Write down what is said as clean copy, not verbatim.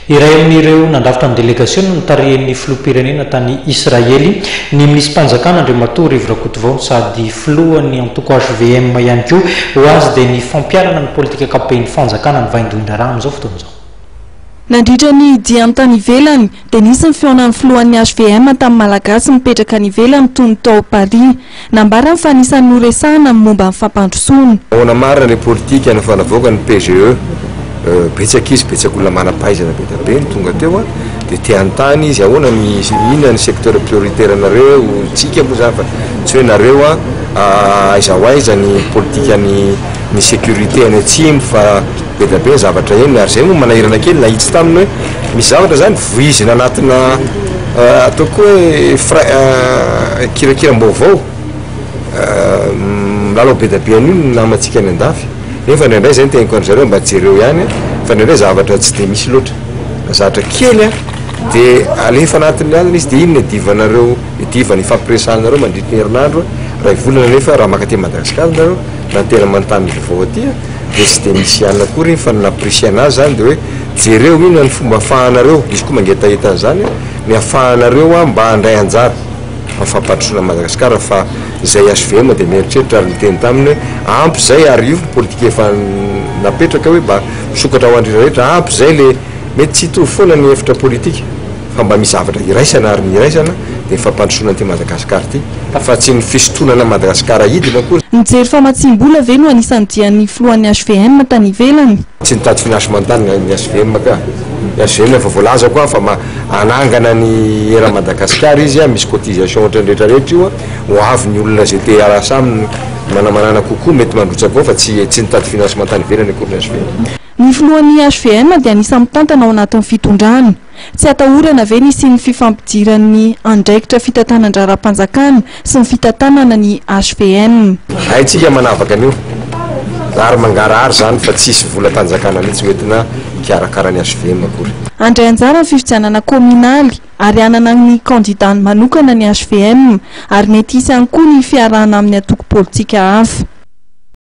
Iray amin'ireo nandrafitra ny délégation notarian'ny filoham-pirenena tany Israely ny ministre mpanjakana Andriamatoa Rivo Rakotovao sady filohan'ny antoko HVM ihany koa ho azy dia ny fampiarana ny politika ankapobeny fanjakana ny vaindohin-draharaha amin'izao fotoana izao. Nandritra ny diany tany ivelany dia nisy ny fihaonan'ny filohan'ny HVM tamin'ny malagasy mipetraka ny ivelany toy ny tao Paris nambara fa anisan'ny noresahana momba ny fampandrosoana. Ahoana marina ny politika nafanavoaka ny PGE betsaka izy betsaka olona manam-pahaizana be dia be ny tonga teo dia te hanontany izy ahoana inona ny secteur prioritaire nareo tsika moa zany fa tsy hoe nareo aiza ho aiza ny politika ny sécurité any atsimo fa be dia be zavatra eny ary zay moa manahirana kely nahitsy taminy hoe misy zavatra zany voizina anatina ataoko hoe kirakiram-baovao milalao be dia be an'io namantsika any andafy nefa indraindray zay ny teniko an'zareo mba jereo ihany fa indraindray zavatra tsy dia misy loatra zavatra kely dia alefa anatiny any izy dia inona divanareo diva ny fampiresanareo mandritry ny herinandro raha volana nefa raha maka ty Madagasikara nareo na tena manontany vaovao aty dia tsy dia misy ihany akory fa naprecie anazy zany dia hoe jereo inona ny fomba ahafahanareo izy koa mangetaheta zany ny ahafahanareo mba handray anjara amin'ny fampandrosoana Madagasikara fa zay HVM dia mieritreritra ary niteny taminy hoe ampy zay ary io politika efa napetraka hoe mba misokatra ho andrina rehetra ampy zay le mety tsy hitovy foana ny hevitra politika fa mba misy zavatra iraisana ary miraisana dia fampandrosoana ty Madagasikara ty fa tsy ny fisotonana Madagasikara idina akory. Nijery famatsim-bola ve no anisan'ny dian'ny filohan'ny HVM tany ivelany? Tsy nitady financement-tany ny HVM ka ny HVM efa voalaza koa fa anangana ny era Madagasikara izy misy cotisation rehetrarehetra io ho avy ny olona zay te arasa aminy manamanana kokoa mety mandrotsaka ao fa tsy nitady financement tany ivelany akory ny HVM. Ny filohan'ny HVM dia anisany mitantana ao anatin'ny fitondrana. Tsy atahorana ve nisy ny fifampidiran'ny andraikitra fitantanan-draram-panjakana sy ny fitantanana ny HVM. Haitsika manavaka an'io ary mangarahary zany fa tsisy vola tanjakana mihitsy metina hikarakara ny HVM akory. Andray anjara ny fifidianana kominaly ary anana ny kandidany manokana ny HVM ary mety hisy ihany koa ny fiarahana amin'ny atoko politika hafa.